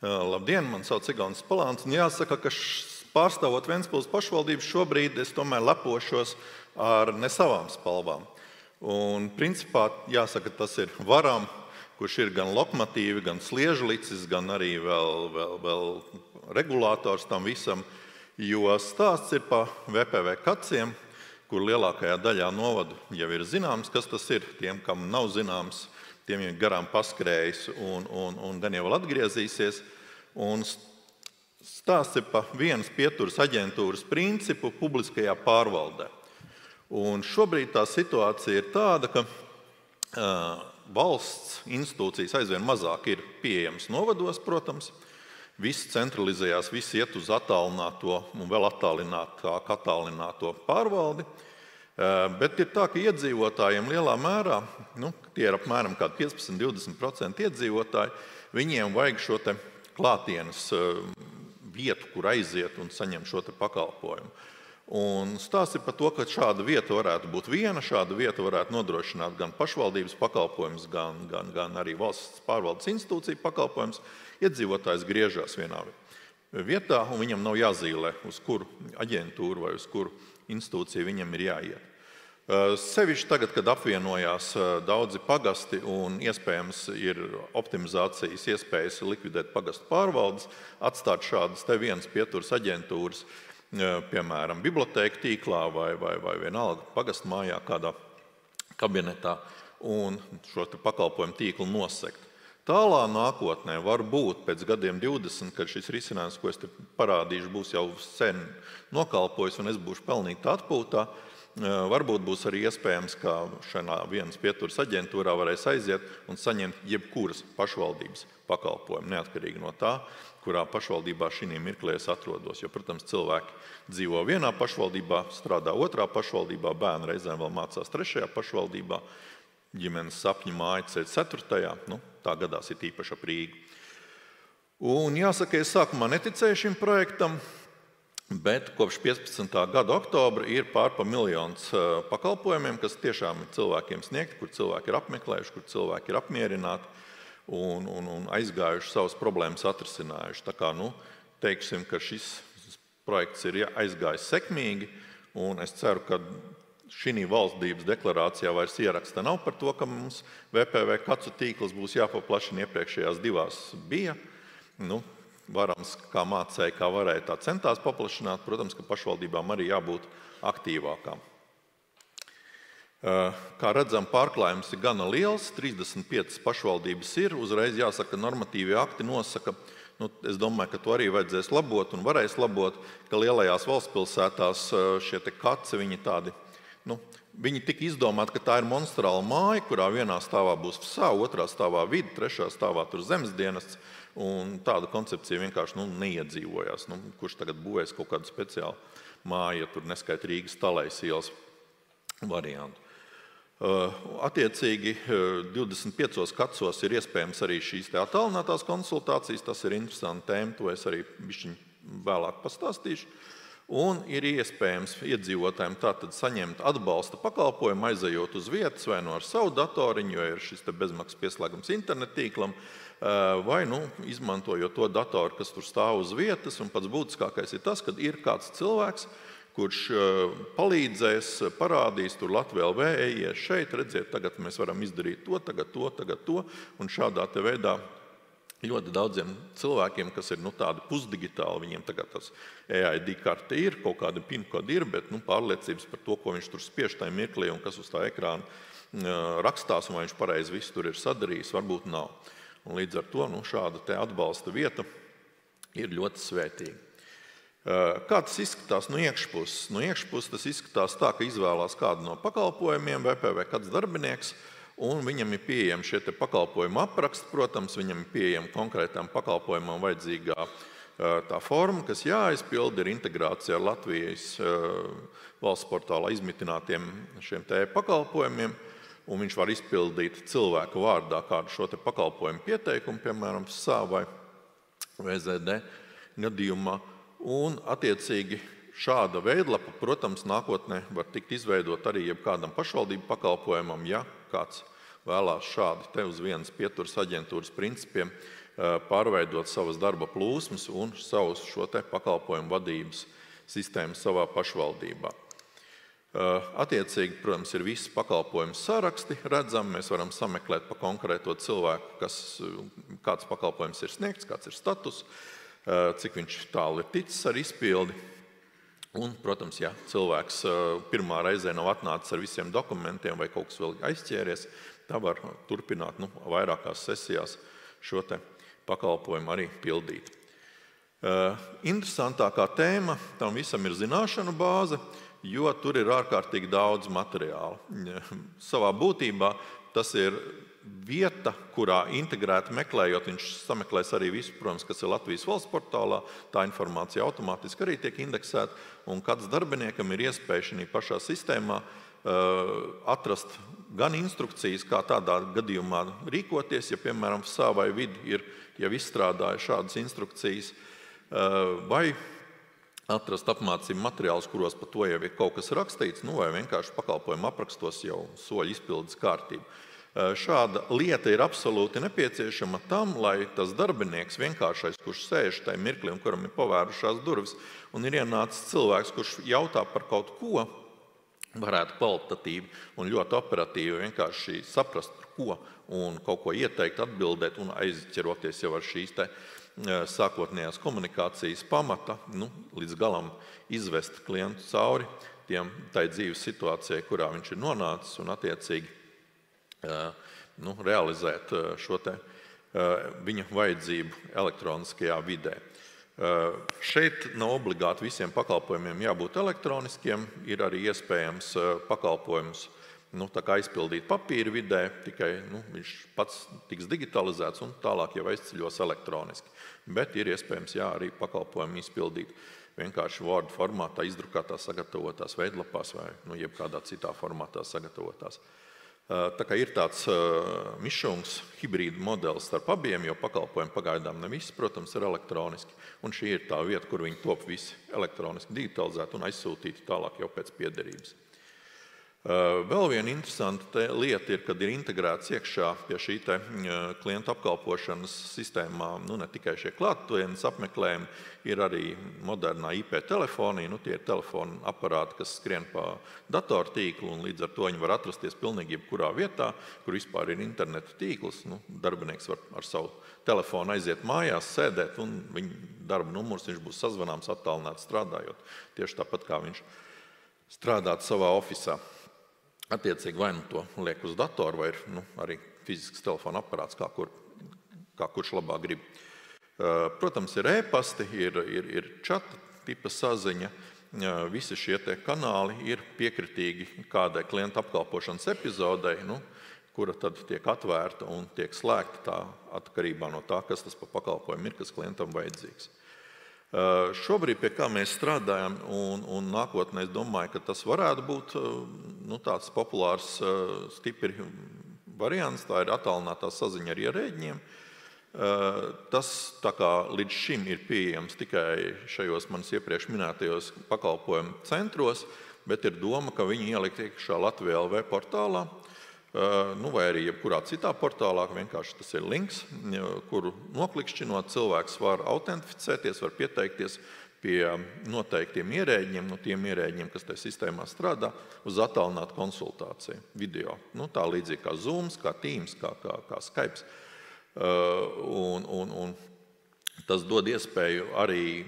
Labdien, man sauc Igaunis Palāns, un jāsaka, ka pārstāvot Ventspils pašvaldību šobrīd es tomēr lepošos ar ne savām spalvām. Un principā jāsaka, tas ir Varam, kurš ir gan lokomotīvi, gan sliežlicis, gan arī vēl regulators tam visam, jo stāsts ir pa VPV Kaciem, kur lielākajā daļā novadu jau ir zināms, kas tas ir. Tiem, kam nav zināms, tiem ir garām paskrējis un gan jau vēl atgriezīsies. Un stāsts ir pa vienas pieturas aģentūras principu publiskajā pārvaldē. Un šobrīd tā situācija ir tāda, ka valsts institūcijas aizvien mazāk ir pieejamas novados, protams. Viss centralizējās, viss iet uz attālināto un vēl attālināto pārvaldi. Bet ir tā, ka iedzīvotājiem lielā mērā, tie ir apmēram 15–20% iedzīvotāji, viņiem vajag šo te klātienes vietu, kur aiziet un saņem šo te pakalpojumu. Un stāsts ir par to, ka šāda vieta varētu būt viena, šāda vieta varētu nodrošināt gan pašvaldības pakalpojums, gan arī valsts pārvaldes institūcija pakalpojums. Iedzīvotājs griežās vienā vietā, un viņam nav jāzīmē, uz kuru aģentūru vai uz kuru institūciju viņam ir jāiet. Sevišķi tagad, kad apvienojās daudzi pagasti un iespējams ir optimizācijas iespējas likvidēt pagastu pārvaldes, atstāt šādas te vienas pieturas aģentūras, piemēram, bibliotēka tīklā vai vienalga pagastu mājā kādā kabinetā un šo te pakalpojumu tīklu nosegt. Tālā nākotnē var būt pēc gadiem 20, kad šis risinājums, ko es te parādīšu, būs jau sen nokalpojis un es būšu pelnīti atpūtā, varbūt būs arī iespējams, ka šajā vienas pieturas aģentūrā varēs aiziet un saņemt jebkuras pašvaldības pakalpojumu, neatkarīgi no tā, kurā pašvaldībā šī mirklī es atrodos. Jo, protams, cilvēki dzīvo vienā pašvaldībā, strādā otrā pašvaldībā, bērni reizēm vēl mācās trešajā pašvaldībā, ģimenes sapņu māja ceļ 4. Tā gadās ir īpaši ap Rīgu. Un jāsaka, es sākumā neticēju šim projektam, bet kopš 15. gada oktobra ir pār pa miljons pakalpojumiem, kas tiešām ir cilvēkiem sniegti, kur cilvēki ir apmeklējuši, kur cilvēki ir apmierināti un aizgājuši savas problēmas atrisinājuši. Tā kā, teiksim, ka šis projekts ir aizgājis sekmīgi, un es ceru, ka šī valdības deklarācijā vairs ieraksta nav par to, ka mums VPV Kacu tīkls būs jāpaplašina, iepriekšējās 2 bija. Varams, kā mācēja, kā varēja, tā centās paplašināt. Protams, ka pašvaldībām arī jābūt aktīvākām. Kā redzam, pārklājums ir gana liels, 35 pašvaldības ir. Uzreiz jāsaka, normatīvi akti nosaka, es domāju, ka to arī vajadzēs labot un varēs labot, ka lielajās valstspilsētās šie te kaci, viņi tādi, viņi tika izdomāti, ka tā ir monstrāla māja, kurā vienā stāvā būs FSA, otrā stāvā vide, trešā stāvā tur zemes dienests, un tāda koncepcija vienkārši neiedzīvojās. Kurš tagad būvēs kaut kādu speciālu māju, ja tur neskait Rīgas Talējas ielas variantu. Attiecīgi 25 kacos ir iespējams arī šīs te attālinātās konsultācijas, tas ir interesanti tēma, to es arī bišķiņ vēlāk pastāstīšu. Un ir iespējams iedzīvotājiem tātad saņemt atbalsta pakalpojumu, aizejot uz vietas vai ar savu datoriņu, jo ir šis te bezmaksas pieslēgums internetīklam, vai izmantojot to datoru, kas tur stāv uz vietas. Un pats būtiskākais ir tas, ka ir kāds cilvēks, kurš palīdzēs, parādīs tur Latvijā LV, ejiet šeit, redziet, tagad mēs varam izdarīt to, tagad to, un šādā te veidā ļoti daudziem cilvēkiem, kas ir tādi pusdigitāli, viņiem tagad tas EID karte ir, kaut kādi PIN kodi ir, bet pārliecības par to, ko viņš tur spiež tajā mirklī un kas uz tā ekrāna rakstās, un vai viņš pareizi visu tur ir sadarījis, varbūt nav. Un līdz ar to šāda te atbalsta vieta ir ļoti svētīga. Kā tas izskatās no iekšpuses? No iekšpuses tas izskatās tā, ka izvēlās kādu no pakalpojumiem, VPV kāds darbinieks, un viņam ir pieejama šie te pakalpojumu apraksti, protams, viņam ir pieejama konkrētām pakalpojumam vajadzīgā tā forma, kas jāizpild, ir integrācija ar Latvijas valsts portālā izmitinātiem šiem te pakalpojumiem, un viņš var izpildīt cilvēku vārdā kādu šo te pakalpojumu pieteikumu, piemēram, FSA vai VZD gadījumā. Un, attiecīgi, šāda veidlapa, protams, nākotnē var tikt izveidot arī jebkādam pašvaldību pakalpojumam, ja kāds vēlās šādi te uz vienas pieturas aģentūras principiem pārveidot savas darba plūsmas un savus šo te pakalpojumu vadības sistēmu savā pašvaldībā. Attiecīgi, protams, ir visi pakalpojumu saraksti redzami. Mēs varam sameklēt pa konkrēto cilvēku, kāds pakalpojums ir sniegts, kāds ir status, cik viņš tālu ir ticis ar izpildi. Un, protams, ja cilvēks pirmā reizē nav atnācis ar visiem dokumentiem vai kaut kas vēl aizķēries, tā var turpināt vairākās sesijās šo te pakalpojumu arī pildīt. Interesantākā tēma tam visam ir zināšanu bāze, jo tur ir ārkārtīgi daudz materiāla. Savā būtībā tas ir vieta, kurā integrēti meklējot, viņš sameklēs arī visu, protams, kas ir Latvijas valsts portālā, tā informācija automātiski arī tiek indeksēta, un kāds darbiniekam ir iespēja šajā pašā sistēmā atrast gan instrukcijas, kā tādā gadījumā rīkoties, ja, piemēram, savai vidi ir jau izstrādāja šādas instrukcijas, vai atrast apmācību materiālus, kuros par to jau ir kaut kas rakstīts, vai vienkārši pakalpojumu aprakstos jau soļu izpildes kārtību. Šāda lieta ir absolūti nepieciešama tam, lai tas darbinieks vienkāršais, kurš sēž tajā mirklī un kuram ir pavērušās durvis, un ir ienācis cilvēks, kurš jautā par kaut ko, varētu kvalitatīvi un ļoti operatīvi vienkārši saprast, par ko, un kaut ko ieteikt, atbildēt un aizķeroties jau ar šīs te sākotnējās komunikācijas pamata, līdz galam izvest klientu cauri tai dzīves situācijai, kurā viņš ir nonācis, un attiecīgi realizēt šo te viņa vajadzību elektroniskajā vidē. Šeit nav obligāti visiem pakalpojumiem jābūt elektroniskiem, ir arī iespējams pakalpojumus tā kā aizpildīt papīra vidē, tikai viņš pats tiks digitalizēts un tālāk jau aizceļos elektroniski. Bet ir iespējams arī pakalpojumu izpildīt vienkārši Word formātā, izdrukātās, sagatavotās veidlapās vai jebkādā citā formātā sagatavotās. Tā kā ir tāds mišungs, hibrīda modelis starp abiem, jo pakalpojumi pagaidām ne visi, protams, ir elektroniski. Un šī ir tā vieta, kur viņi top visi elektroniski digitalizēti un aizsūtīti tālāk jau pēc piederības. Vēl viena interesanta lieta ir, kad ir integrēts iekšā pie šī klientu apkalpošanas sistēmā, ne tikai šie klātienes apmeklējumi, ir arī modernā IP telefonija, tie ir telefona aparāti, kas skrien pa datortīklu, un līdz ar to viņi var atrasties pilnīgi jebkurā vietā, kur vispār ir interneta tīkls. Darbinieks var ar savu telefonu aiziet mājās, sēdēt, un viņa darba numurs viņš būs sazvanāms attālināti strādājot, tieši tāpat kā viņš strādāt savā ofisā. Attiecīgi vai to liek uz datoru, vai ir arī fizisks telefona aparāts, kā kurš labāk grib. Protams, ir e-pasti, ir čata tipa saziņa. Visi šie kanāli ir piekritīgi kādai klienta apkalpošanas epizodei, kura tad tiek atvērta un tiek slēgta tā atkarībā no tā, kas tas pa pakalpojumu ir, kas klientam vajadzīgs. Šobrīd, pie kā mēs strādājam, un nākotnē es domāju, ka tas varētu būt tāds populārs stipri variants, tā ir attālinātā saziņa ar ierēģiem. Tas tā kā līdz šim ir pieejams tikai šajos manis iepriekš minētajos pakalpojumu centros, bet ir doma, ka viņi ielikt iekšā Latvija LV portālā, vai arī jebkurā citā portālā, vienkārši tas ir links, kuru noklikšķinot cilvēks var autentificēties, var pieteikties pie noteiktiem ierēģiem, tiem ierēģiem, kas tajā sistēmā strādā, uz attālinātu konsultāciju video. Tā līdzīgi kā Zooms, kā Teams, kā Skype. Un tas dod iespēju arī,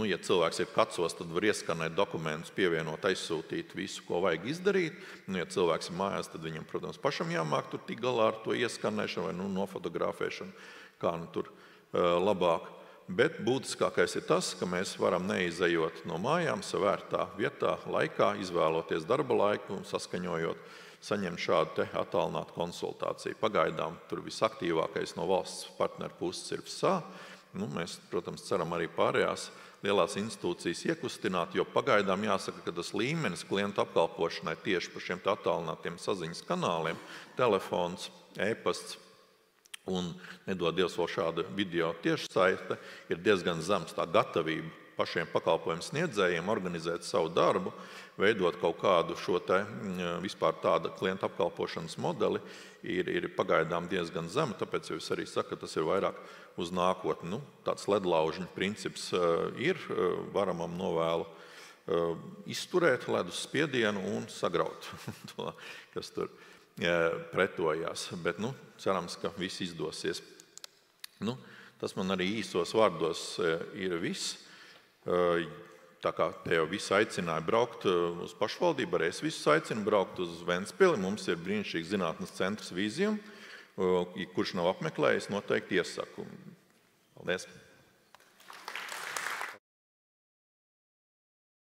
ja cilvēks ir kacos, tad var ieskanēt dokumentus, pievienot, aizsūtīt visu, ko vajag izdarīt. Ja cilvēks ir mājās, tad viņam, protams, pašam jāmāk tur tik galā ar to ieskanēšanu vai nofotografēšanu, kā tur labāk. Bet būtiskākais ir tas, ka mēs varam neizejot no mājām, savērtā vietā, laikā, izvēloties darba laiku un saskaņojot, saņemt šādu te attālinātu konsultāciju. Pagaidām tur visaktīvākais no valsts partneru puses ir FSA. Mēs, protams, ceram arī pārējās lielās institūcijas iekustināt, jo pagaidām jāsaka, ka tas līmenis klientu apkalpošanai tieši par šiem attālinātiem saziņas kanāliem, telefons, e-pasts un nedod Dievs vēl šāda video tiešsaite, ir diezgan zems. Tā gatavība pašiem pakalpojumu sniedzējiem organizēt savu darbu, veidot kaut kādu šo vispār tādu klientu apkalpošanas modeli, ir pagaidām diezgan zema, tāpēc jau es arī saku, ka tas ir vairāk uz nākotni. Tāds ledlaužiņu princips ir, varamam novēlu izturēt ledus spiedienu un sagraut to, kas tur pretojās. Bet cerams, ka viss izdosies. Tas man arī īsos vārdos ir viss. Tā kā te jau visi aicināja braukt uz pašvaldību, arī es visus aicinu braukt uz Ventspili. Mums ir brīnišķīgs zinātnes centrs Vīzijum, kurš nav apmeklējis, noteikti iesaku. Paldies!